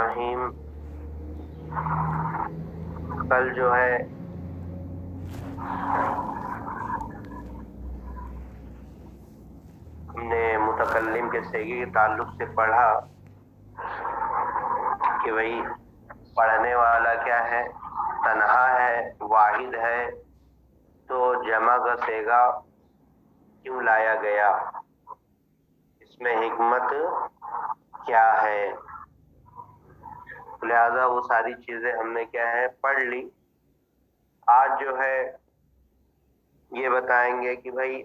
الرحیم. کل جو ہے ہم نے متکلم کے صیغے کے تعلق سے پڑھا کہ بھئی پڑھنے والا کیا ہے؟ تنہا ہے، واحد ہے، تو جمع کا صیغہ کیوں لایا گیا؟ اس میں حکمت کیا ہے؟ لہذا وہ ساری چیزیں ہم نے کیا ہے پڑھ لی. آج جو ہے یہ بتائیں گے کہ بھئی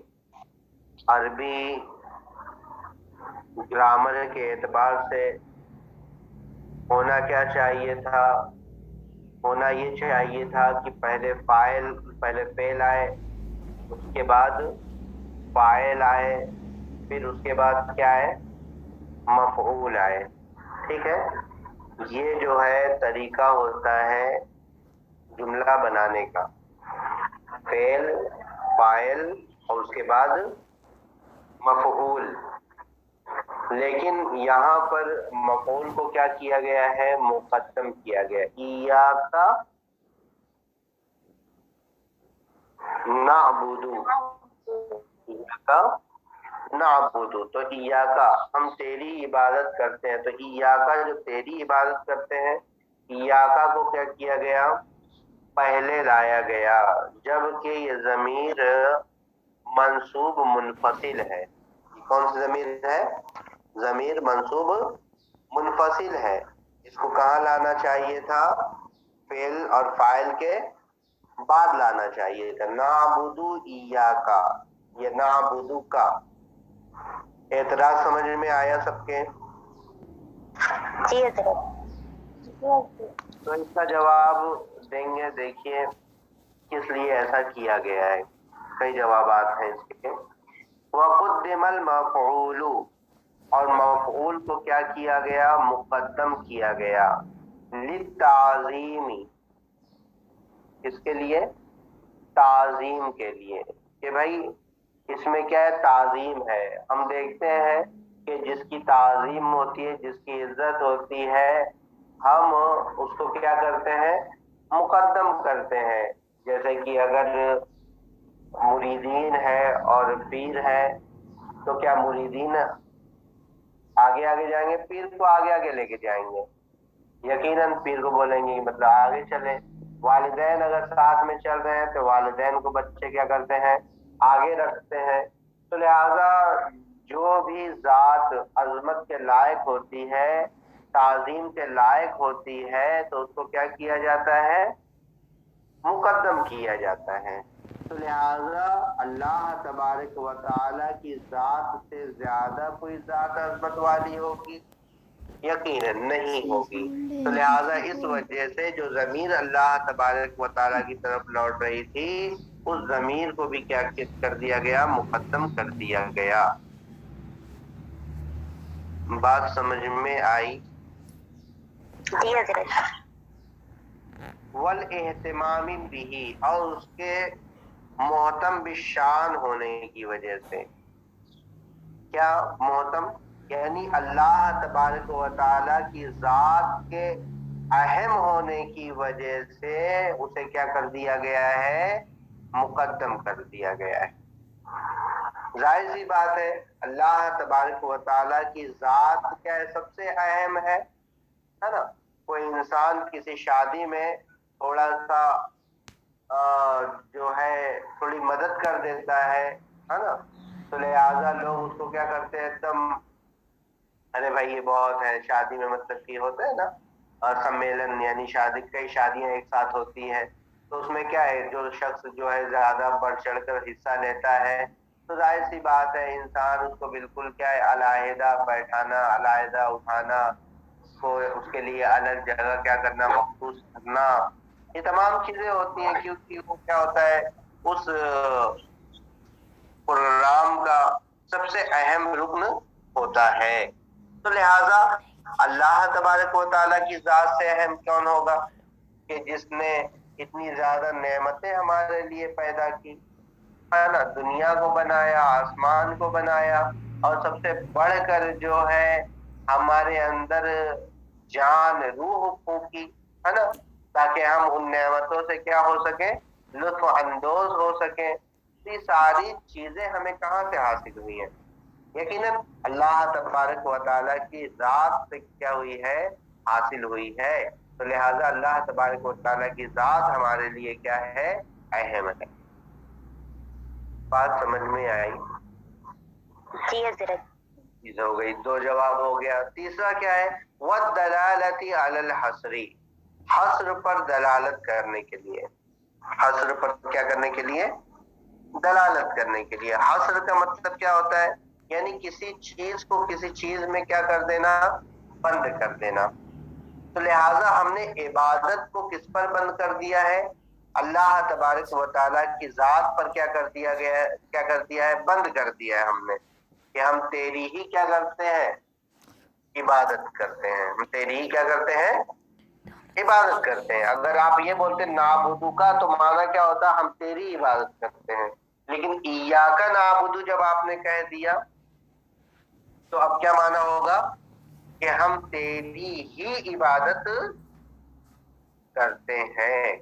عربی گرامر کے اعتبار سے ہونا کیا چاہیے تھا. ہونا یہ چاہیے تھا کہ پہلے فعل آئے، اس کے بعد فاعل آئے، پھر اس کے بعد کیا ہے؟ مفعول آئے. ٹھیک ہے، یہ جو ہے طریقہ ہوتا ہے جملہ بنانے کا. فعل، فاعل اور اس کے بعد مفعول. لیکن یہاں پر مفعول کو کیا کیا گیا ہے؟ مقدم کیا گیا. ایاک نعبد، ایاک نعبد، تو ایاک ہم تیری عبادت کرتے ہیں. تو ایاک جو تیری عبادت کرتے ہیں، ایاک کو کیا کیا گیا؟ پہلے لایا گیا، جبکہ یہ ضمیر منصوب منفصل ہے. کون سی ضمیر ہے؟ ضمیر منصوب منفصل ہے. اس کو کہاں لانا چاہیے تھا؟ فعل اور فاعل کے بعد لانا چاہیے تھا. نعبدو ایاکا، یہ نعبدو کا. اعتراض سمجھ میں آیا سب کے؟ جی حضرت. تو اس کا جواب دیں گے. دیکھیے کس لیے ایسا کیا گیا ہے. کئی جوابات ہیں اس کے. وقدم المفعول، اور مفعول کو کیا کیا گیا؟ مقدم کیا گیا. للتعظیم، اس کے لیے؟ تعظیم کے لیے. کہ بھائی اس میں کیا ہے؟ تعظیم ہے. ہم دیکھتے ہیں کہ جس کی تعظیم ہوتی ہے، جس کی عزت ہوتی ہے، ہم اس کو کیا کرتے ہیں؟ مقدم کرتے ہیں. جیسے کہ اگر مریدین ہے اور پیر ہے تو کیا مریدین آگے آگے جائیں گے؟ پیر کو آگے آگے لے کے جائیں گے. یقیناً پیر کو بولیں گے مطلب آگے چلیں. والدین اگر ساتھ میں چل رہے ہیں تو والدین کو بچے کیا کرتے ہیں؟ آگے رکھتے ہیں. تو لہذا جو بھی ذات عظمت کے لائق ہوتی ہے، تعظیم کے لائق ہوتی ہے، تو اس کو کیا کیا جاتا ہے؟ مقدم کیا جاتا ہے. تو لہذا اللہ تبارک و تعالی کی ذات سے زیادہ کوئی ذات عظمت والی ہوگی؟ یقیناً نہیں ہوگی. تو لہذا اس وجہ سے جو ضمیر اللہ تبارک و تعالی کی طرف لوٹ رہی تھی، اس ضمیر کو بھی کیا کر دیا گیا؟ مقدم کر دیا گیا. بات سمجھ میں آئی؟ جی حضرت. والاہتمام بھی، اور اس کے محتم بالشان ہونے کی وجہ سے. کیا محتم؟ یعنی اللہ تبارک و تعالی کی ذات کے اہم ہونے کی وجہ سے اسے کیا کر دیا گیا ہے؟ مقدم کر دیا گیا ہے. ظاہر سی بات ہے اللہ تبارک و تعالی کی ذات کیا ہے؟ سب سے اہم ہے نا. کوئی انسان کسی شادی میں تھوڑا سا جو ہے تھوڑی مدد کر دیتا ہے نا، تو لہٰذا لوگ اس کو کیا کرتے ہیں؟ ایک دم ارے بھائی یہ بہت ہے. شادی میں مطلب کہ ہوتا ہے نا سمیلن، یعنی شادی، کئی شادیاں ایک ساتھ ہوتی ہیں، تو اس میں کیا ہے جو شخص جو ہے زیادہ بڑھ چڑھ کر حصہ لیتا ہے، تو ظاہر سی بات ہے انسان اس کو بالکل کیا ہے علیحدہ بیٹھانا، علیحدہ اٹھانا، اس کے لیے الگ جگہ کیا کرنا، مخصوص کرنا، یہ تمام چیزیں ہوتی ہیں. کیونکہ وہ کیا ہوتا ہے اس پروگرام کا سب سے اہم رکن ہوتا ہے. تو لہذا اللہ تبارک و تعالیٰ کی ذات سے اہم کون ہوگا کہ جس نے اتنی زیادہ نعمتیں ہمارے لیے پیدا کی ہے نا، دنیا کو بنایا، آسمان کو بنایا، اور سب سے بڑھ کر جو ہے ہمارے اندر जान रूह फूकी, है ना, ताकि हम उन नेमतों से क्या हो सके, लुत्फ अंदोज हो सके। ये सारी चीजें हमें कहाँ से हासिल हुई हैं? यकीनन अल्लाह तबारक व तआला की जात से क्या हुई है, हासिल हुई है। तो लिहाजा अल्लाह तबारक व तआला की जात हमारे लिए क्या है, अहम है। बात समझ में आई? जी हजरत। चीज हो गई, दो जवाब हो गया। तीसरा क्या है, वद्दलालती अलल हसरी, हस्र पर दलालत करने के लिए, हस्र पर क्या करने के लिए, दलालत करने के लिए। हस्र का मतलब क्या होता है, यानी किसी चीज को किसी चीज में क्या कर देना, बंद कर देना। तो लिहाजा हमने इबादत को किस पर बंद कर दिया है, अल्लाह तबारक व तआला की जात पर क्या कर दिया गया है, क्या कर दिया है, बंद कर दिया है हमने, कि हम तेरी ही क्या करते हैं, इबादत करते हैं। हम तेरी ही क्या करते हैं, इबादत करते हैं। अगर आप ये बोलते नाबुदू का, तो माना क्या होता, हम तेरी इबादत करते हैं। लेकिन इय्याका नाबुदू जब आपने कह दिया, तो अब क्या माना होगा, कि हम तेरी ही इबादत करते हैं।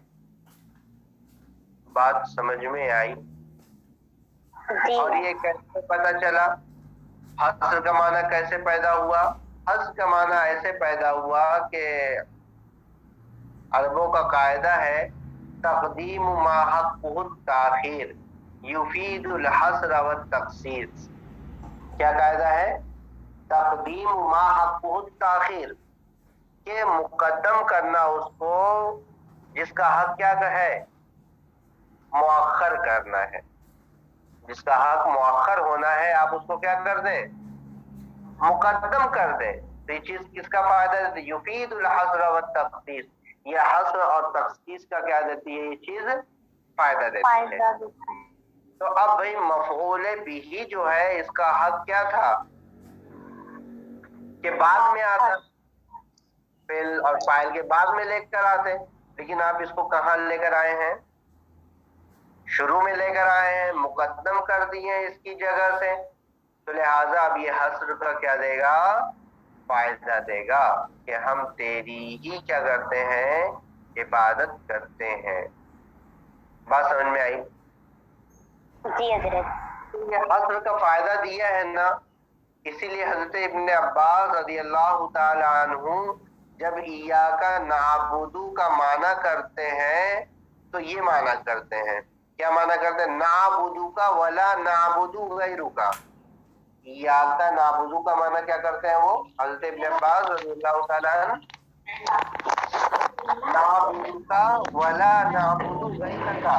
बात समझ में आई? जी और ये कैसे पता चला, हस्र का माना कैसे पैदा हुआ? हस्र का माना ऐसे पैदा हुआ कि अरबों का कायदा है, तक़दीम मा हक़्क़ुहु ताख़ीर युफीदुल हस्र व तख़सीस। क्या कायदा है, तक़दीम मा हक़्क़ुहु ताख़ीर, के मुकद्दम करना उसको जिसका हक क्या है, मुअख्खर करना है। जिसका हक मुअख्खर होना है, आप उसको क्या कर दें, मुकद्दम कर दें। तो ये चीज किसका फायदा है, युफीदुल हस्र व तख़सीस, ये हस्र और तख़सीस का क्या देती है, ये चीज फायदा देती है। तो अब भाई मफ़ऊल बिही जो है, इसका हक क्या था, कि बाद में आता, फिल और फाइल के बाद में लेकर आते। लेकिन आप इसको कहाँ लेकर आए हैं, शुरू में लेकर आए हैं, मुकद्दम कर दिए हैं इसकी जगह से। तो लिहाजा अब ये हस्र का क्या देगा, फायदा देगा, कि हम तेरी ही क्या करते हैं, इबादत करते हैं। बात समझ में आई? जी हजरत। ये हस्र का फायदा दिया है ना, इसीलिए हजरत इब्न अब्बास रज़ियल्लाहु ताला अन्हु जब इय्याका नाबुदू का माना करते हैं, तो ये माना करते हैं, क्या माना करते हैं, नाबुदू का वला नाबुदू गैरू का। इय्याका नाबुदू का माना क्या करते हैं वो, हजरत इब्न अब्बास रज़ियल्लाहु ताला अन्हु, नाबुदू का वला नाबुदू गैरू का,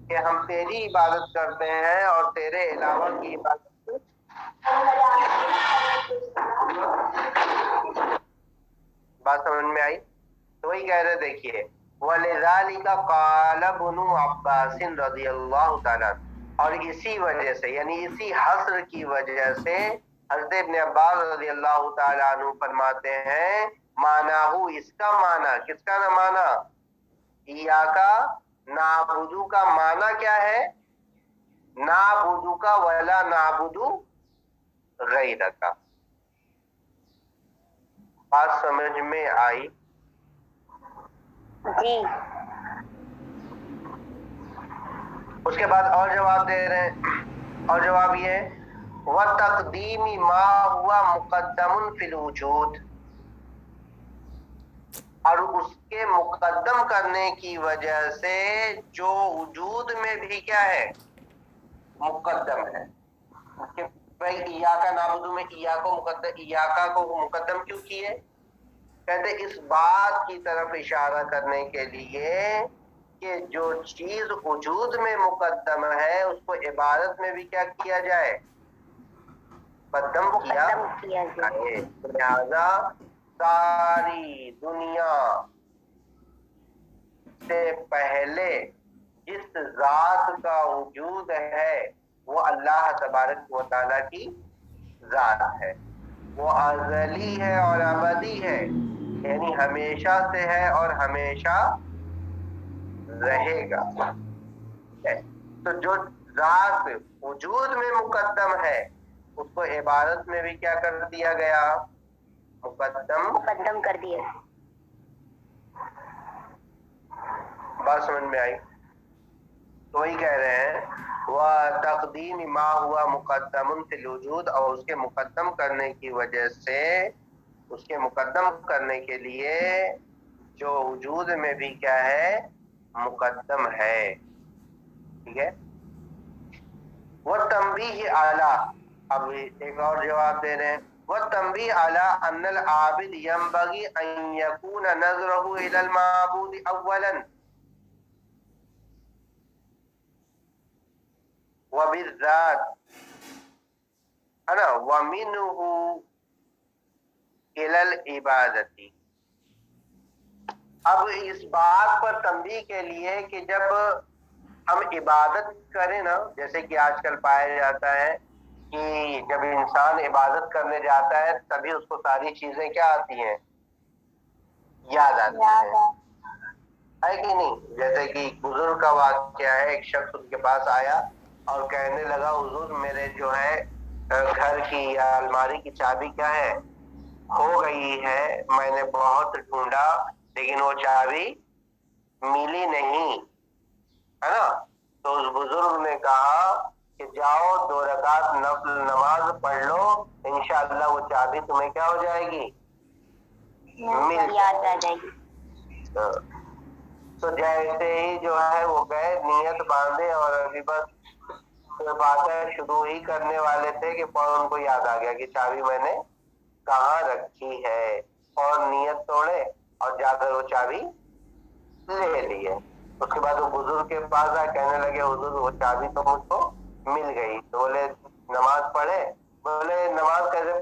कि हम तेरी इबादत करते हैं और तेरे अलावा की इबादत। बात समझ में आई? तो वही कह रहे, देखिए, वलिज़ालिका क़ाल इब्नु अब्बास रज़ियल्लाहु ताला, और इसी वजह से, यानी इसी हस्र की वजह से हज़रत इब्न अब्बास रज़ियल्लाहु ताला अन्हु फरमाते हैं, मानाहु, इसका माना, किसका ना माना, इय्याका नाबुदू का माना क्या है, नाबुदू का वला नाबुदू गैरका। बात समझ में आई? जी। उसके बाद और जवाब दे रहे हैं, और जवाब ये है, व तक़दीमी मा हुआ मुक़द्दमुन फिल वजूद, और उसके मुक़द्दम करने की वजह से जो वजूद में भी क्या है, मुक़द्दम है। कि भाई इय्याका नाबुदू में इय्याका को मुक़द्दम क्यों किए, कहते इस बात की तरफ इशारा करने के लिए कि जो चीज वजूद में मुकद्दम है, उसको इबादत में भी क्या किया जाए, मुकद्दम किया जाए। तो लिहाजा सारी दुनिया से पहले जिस जात का वजूद है, वो अल्लाह तबारक व तआला की जात है। वो अज़ली है और अबदी है, यानी हमेशा से है और हमेशा रहेगा। तो जो जात वजूद में मुकद्दम है, उसको इबादत में भी क्या कर दिया गया, मुकद्दम कर दिए। बात समझ में आई? तो वही कह रहे हैं वह तक़दीम मा हुआ मुक़द्दमुन फिल वजूद, और उसके मुक़द्दम करने की वजह से, उसके मुक़द्दम करने के लिए जो वजूद में भी क्या है, मुक़द्दम है। ठीक है। वह तंबीह आला, अब एक और जवाब दे रहे हैं, वह तंबीह आला अन्नल आबिद यंबगी अन यकून नज़रुहु इलल माबूद अव्वलन व बिज़्ज़ात, है ना, व मिन्हु इलल इबादती। अब इस बात पर तंबीह के लिए कि जब हम इबादत करें ना, जैसे कि आजकल पाया जाता है कि जब इंसान इबादत करने जाता है तभी उसको सारी चीजें क्या आती हैं, याद आती है कि नहीं? जैसे कि बुजुर्ग का वाकया है, एक शख्स उनके पास आया और कहने लगा हुजूर मेरे जो है घर की या अलमारी की चाबी क्या है, खो गई है, मैंने बहुत ढूंढा लेकिन वो चाबी मिली नहीं, है ना। तो उस बुजुर्ग ने कहा कि जाओ 2 रकात नफल नमाज पढ़ लो, इंशाअल्लाह वो चाबी तुम्हें क्या हो जाएगी, याद आ जाएगी। तो जैसे ही जो है वो गए, नियत बांधे और अभी बस बातें शुरू ही करने वाले थे कि फौरन उनको याद आ गया कि चाबी मैंने कहाँ रखी है, और नियत तोड़े और जाकर वो चाबी ले लिए। उसके बाद वो बुजुर्ग के पास आए, कहने लगे हुजूर वो चाबी तो मुझको मिल गई। तो बोले नमाज पढ़े? बोले नमाज कैसे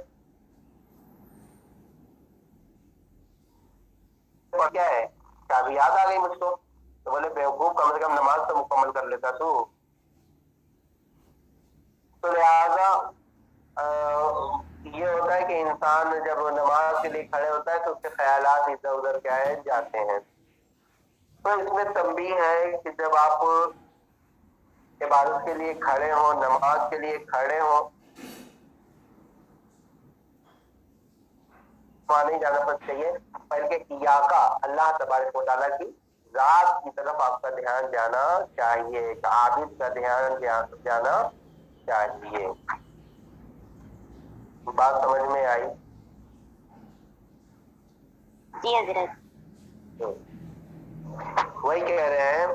क्या है, चाबी याद आ गई मुझको। तो बोले बेवकूफ, कम से कम नमाज तो मुकम्मल कर लेता तू। तो लिहाजा ये होता है कि इंसान जब नमाज के लिए खड़े होता है तो उसके ख्यालात इधर उधर क्या है जाते हैं। तो इसमें तंबीह है कि जब आप इबादत के लिए खड़े हो, नमाज के लिए खड़े हो, नहीं जाना पर चाहिए, बल्कि इयाका अल्लाह तबारक व तआला की जात की तरफ आपका ध्यान जाना चाहिए, आबिद का ध्यान जाना चाहिए। बात समझ में आई? जी हजरत। वही कह रहे हैं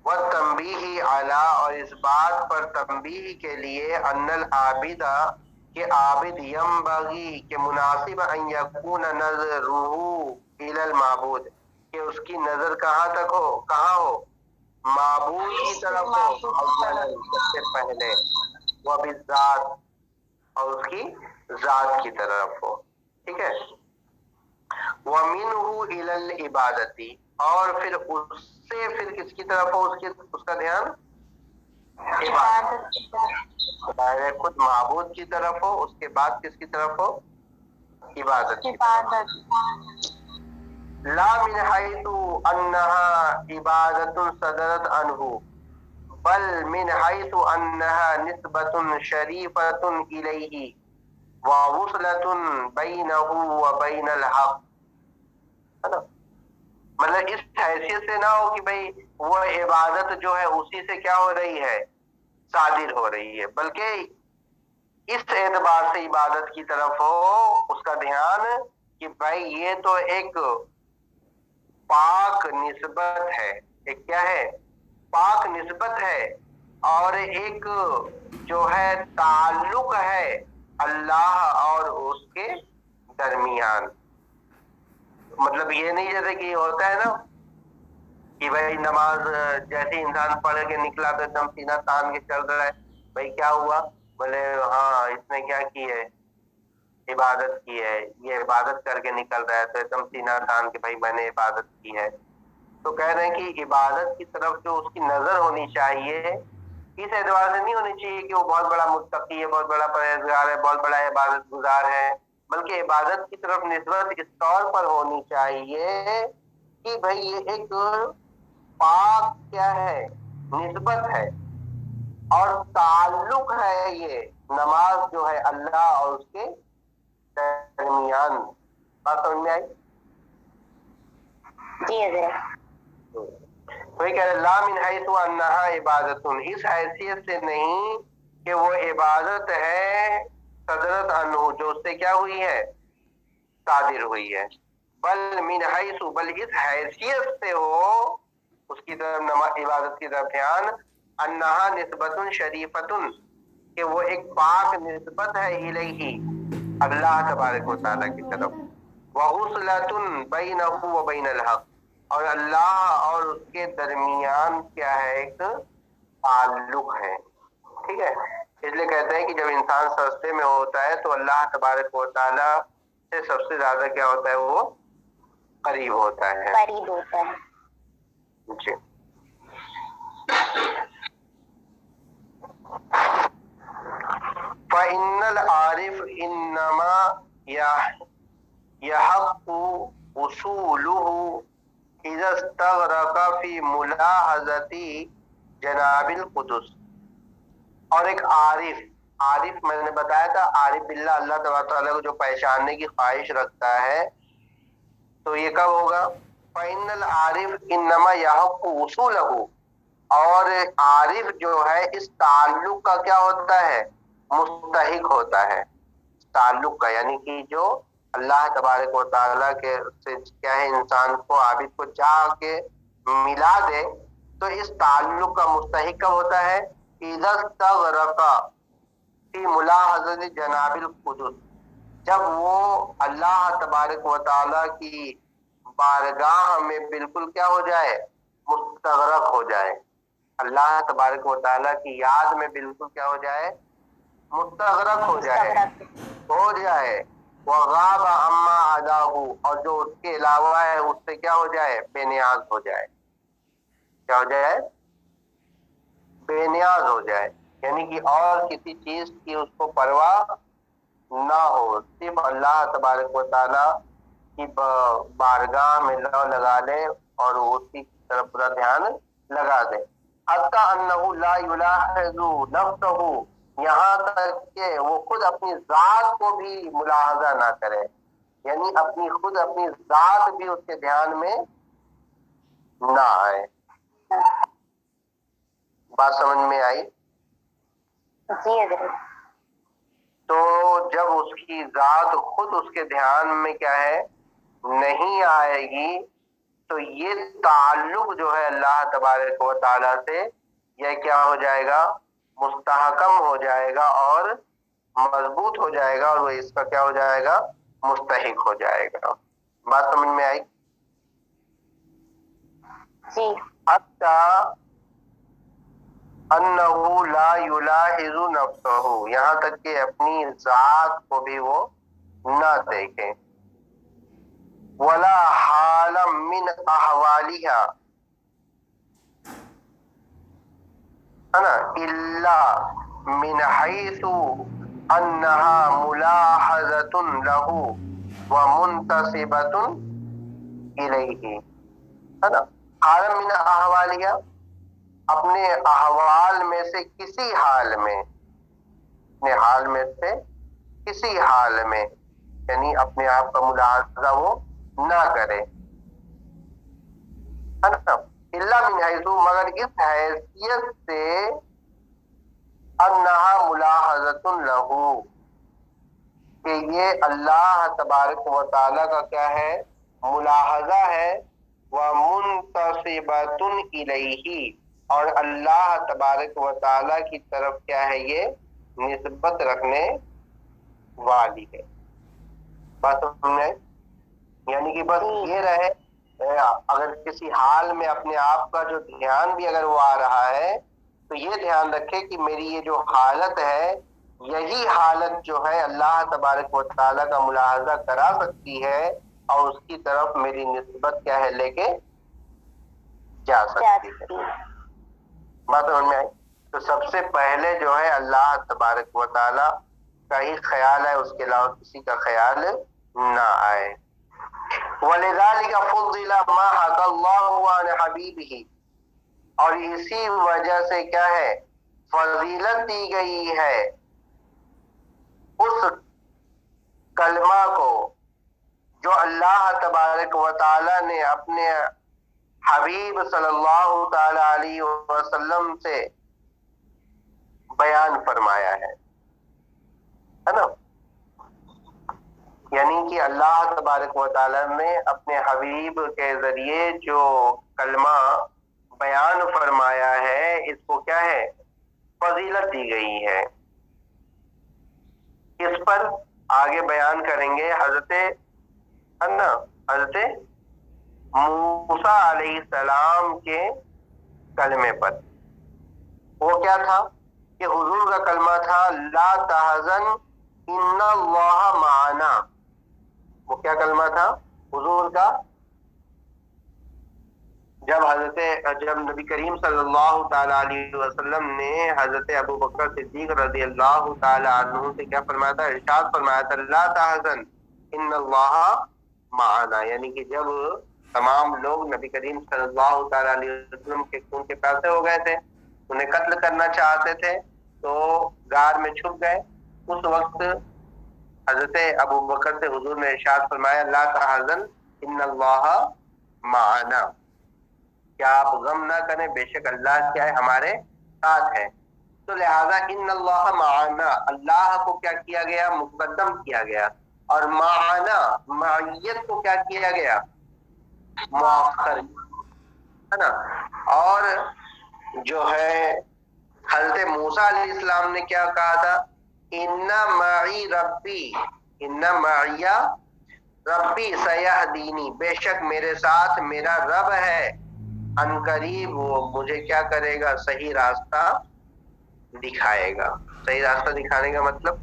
वह तंबीही आला, और इस बात पर तंबीह के लिए अन्नल आबिदा के आबिद यंबगी के मुनासिब अन यकून नज़रुहु इलल माबूद, कि उसकी नजर कहाँ तक हो, कहाँ हो, माबूद की तरफ हो, अव्वलन सबसे पहले, वह बिज़्ज़ात और उसकी जात की तरफ हो। ठीक है। व मिन्हु इलल इबादती, और फिर उससे फिर किसकी तरफ हो, उसकी उसका ध्यान इबादत, पहले खुद माबूद की तरफ हो, उसके बाद किसकी तरफ हो, इबादत की तरफ। ला मिन हैतु अन्नहा इबादतुन सदरत अनहु, बल मिन हैतु अन्नहा निस्बतुन शरीफतुन इलैहि व वुसलतुन बैनहु व बैनल हक, है ना। मतलब इस हैसियत से ना हो कि भाई वो इबादत जो है उसी से क्या हो रही है, सादिर हो रही है, बल्कि इस एतबार से इबादत की तरफ हो उसका ध्यान कि भाई ये तो एक पाक निस्बत है, एक क्या है, पाक निस्बत है, और एक जो है ताल्लुक है अल्लाह और उसके दरमियान। मतलब ये नहीं जैसे कि होता है ना कि भाई नमाज जैसे इंसान पढ़ के निकला तो एकदम सीना तान के चल रहा है, भाई क्या हुआ, बोले हाँ इसने क्या की है, इबादत की है, ये इबादत करके निकल रहा है, तो एकदम सीना तान के भाई मैंने इबादत की है। तो कह रहे हैं कि इबादत की तरफ जो उसकी नजर होनी चाहिए, इस एतबार से नहीं होनी चाहिए कि वो बहुत बड़ा मुत्तकी है, बहुत बड़ा परहेजगार है, बहुत बड़ा इबादत गुजार है, बल्कि इबादत की तरफ निस्बत इस तौर पर होनी चाहिए कि भाई ये एक पाक क्या है, निस्बत है और ताल्लुक है, ये नमाज जो है अल्लाह और उसके दरमियान बात समझ में आई? जी हजरत। वही कह रहे ला मिन हैसु अन्नहा इबादतुन, इस हैसियत से नहीं कि वो इबादत है, सदरत अनहु जो उससे क्या हुई है, सादिर हुई है, बल मिन हैसु, बल इस हैसियत से हो उसकी तरफ नमाज इबादत की तरफ ध्यान, अन्नहा निस्बतुन शरीफतुन, कि वो एक पाक निस्बत है इलैहि, अल्लाह तबारक व तआला की तरफ, व उसलतुन बैनहु व बैनल हक, और अल्लाह और उसके दरमियान क्या है, एक ताल्लुक है। ठीक है, इसलिए कहते हैं कि जब इंसान सस्ते में होता है तो अल्लाह तबारक व तआला से सबसे ज्यादा क्या होता है, वो करीब होता है। करीब होता है। जी। फ़इन्नल आरिफ इन्नमा यहक़्क़ु उसूलुहु इज़ा इस्तग़रक़ फ़ी मुलाहज़ति जनाबिल क़ुदुस। और एक आरिफ, आरिफ मैंने बताया था, आरिफ बिल्लाह, अल्लाह तबारक व तआला को जो पहचानने की ख्वाहिश रखता है, तो ये कब होगा? फ़इन्नल आरिफ इन्नमा यहक़्क़ु उसूलहु, और आरिफ जो है इस ताल्लुक का क्या होता है, मुस्तहिक होता है ताल्लुक का, यानी कि जो अल्लाह तबारक व तआला के से क्या है, इंसान को आबिद को जाके मिला दे, तो इस ताल्लुक का मुस्तहिक कब होता है? इज़ा इस्तग़रक़ फ़ी मुलाहज़ति जनाबिल क़ुदुस, जब वो अल्लाह तबारक व तआला की बारगाह में बिल्कुल क्या हो जाए, मुस्तग़रक़ हो जाए, अल्लाह तबारक व तआला की याद में बिल्कुल क्या हो जाए, मुस्तग़रक़ हो जाए, वग़ाब अम्मा अदाहु, और जो उसके अलावा है उससे क्या हो जाए, बेनियाज हो जाए। क्या हो जाए? बेनियाज हो जाए, यानी कि और किसी चीज की उसको परवाह ना हो, सिर्फ अल्लाह तबारक व तआला की बारगाह में लगा ले और उसकी तरफ पूरा ध्यान लगा दे। हत्ता अन्नहु ला युलाहिज़ु नफ्सहु, यहाँ तक कि वो खुद अपनी जात को भी मुलाहजा ना करे, यानी अपनी खुद अपनी जात भी उसके ध्यान में ना आए। बात समझ में आई? जी हजरत। तो जब उसकी जात खुद उसके ध्यान में क्या है, नहीं आएगी, तो ये ताल्लुक जो है अल्लाह तबारक व तआला से, यह क्या हो जाएगा, मुस्तहकम हो जाएगा और मजबूत हो जाएगा, और वो इसका क्या हो जाएगा, मुस्तहिक हो जाएगा। बात समझ में आई? जी। हत्ता अन्नहु ला युलाहिज़ु नफ्सहु, यहाँ तक कि अपनी जात को भी वो ना देखे, वला हालम मिन अहवालिहा, है ना, इल्ला मिन हैसु अन्नहा मुलाहज़तुन लहु व मुंतसिबतुन इलैहि, है ना। हालम मिन अहवालिहा, अपने अहवाल में से किसी हाल में, अपने हाल में से किसी हाल में, यानी अपने आप का मुलाहजा वो ना करे, है ना। इल्ला मिन हैसु, मगर इस हैसियत से, अन्नहा मुलाहज़तुन लहू, कि ये अल्लाह तबारक व तआला का क्या है, मुलाहजा है, व मुंतसिबतुन इलैहि, और अल्लाह तबारक व तआला की तरफ क्या है, ये निस्बत रखने वाली है। बात समझ में? यानी कि बस ये रहे, अगर किसी हाल में अपने आप का जो ध्यान भी अगर वो आ रहा है, तो ये ध्यान रखे कि मेरी ये जो हालत है, यही हालत जो है अल्लाह तबारक व तआला का मुलाहजा करा सकती है, और उसकी तरफ मेरी निस्बत क्या है, लेके जा सकती है। बात समझ में आई? तो सबसे पहले जो है अल्लाह तबारक व तआला का ही ख्याल है, उसके अलावा किसी का ख्याल ना आए। वलिज़ालिका फुज़्ज़िला मा हक़ल्लाहु अन हबीबिही, और इसी वजह से क्या है, फजीलत दी गई है उस कलमा को جو اللہ تبارک و تعالی نے اپنے حبیب صلی اللہ تعالی علیہ وسلم سے بیان فرمایا ہے نا. یعنی کہ اللہ تبارک و تعالی نے اپنے حبیب کے ذریعے جو کلمہ بیان فرمایا ہے اس کو کیا ہے؟ فضیلت دی گئی ہے. اس پر آگے بیان کریں گے حضرت موسیٰ علیہ السلام کے کلمے پر. وہ کیا تھا کہ حضور کا کلمہ تھا لا تحزن ان اللہ معنا. وہ کیا کلمہ تھا حضور کا؟ جب نبی کریم صلی اللہ تعالی علیہ وسلم نے حضرت ابو بکر صدیق رضی اللہ تعالی عنہ سے کیا فرمایا تھا؟ ارشاد فرمایا تھا لا تحزن ان اللہ معنا. یعنی کہ جب تمام لوگ نبی کریم صلی اللہ تعالی علیہ وسلم کے خون کے پیاسے ہو گئے تھے, انہیں قتل کرنا چاہتے تھے, تو غار میں چھپ گئے. اس وقت حضرت ابو بکر سے حضور نے ارشاد فرمایا لا تحزن ان اللہ معنا, کیا آپ غم نہ کریں, بے شک اللہ کیا ہے ہمارے ساتھ ہے. تو لہذا ان اللہ معنا, اللہ کو کیا کیا گیا؟ مقدم کیا گیا. اور معنا, معیت کو کیا کیا گیا؟ مؤخر, ہے نا. اور جو ہے حضرت موسیٰ علیہ السلام نے کیا کہا تھا؟ ان معی ربی, ان معی ربی سیہدینی, بے شک میرے ساتھ میرا رب ہے, ان قریب وہ مجھے کیا کرے گا؟ صحیح راستہ دکھائے گا. صحیح راستہ دکھانے کا مطلب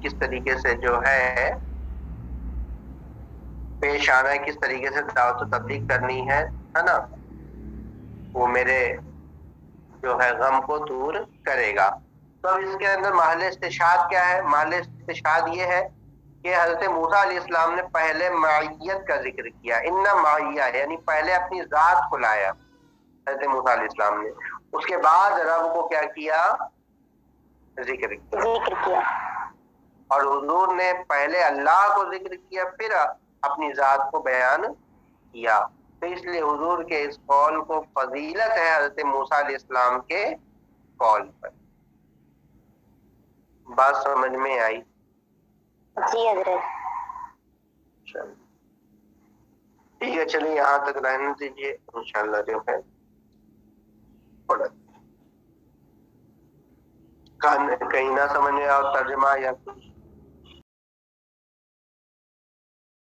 کس طریقے سے جو ہے پیش آنا ہے, کس طریقے سے دعوت و تبلیغ کرنی ہے نا, وہ میرے جو ہے غم کو دور کرے گا. تو اب اس کے اندر محل استشہاد کیا ہے؟ محل استشہاد یہ ہے کہ حضرت موسیٰ علیہ السلام نے پہلے معیت کا ذکر کیا, ان معیہ, یعنی پہلے اپنی ذات کو لایا حضرت موسیٰ علیہ السلام نے, اس کے بعد رب کو کیا کیا؟ ذکر کیا. اور حضور نے پہلے اللہ کو ذکر کیا, پھر اپنی ذات کو بیان کیا. تو اس لیے حضور کے اس قول کو فضیلت ہے حضرت موسیٰ علیہ السلام کے قول پر. بات سمجھ میں آئی؟ جی حضرت. ٹھیک ہے, چلیے یہاں تک رہنے دیجیے, انشاءاللہ جو ہے کہیں نہ سمجھ میں اور ترجمہ یا کچھ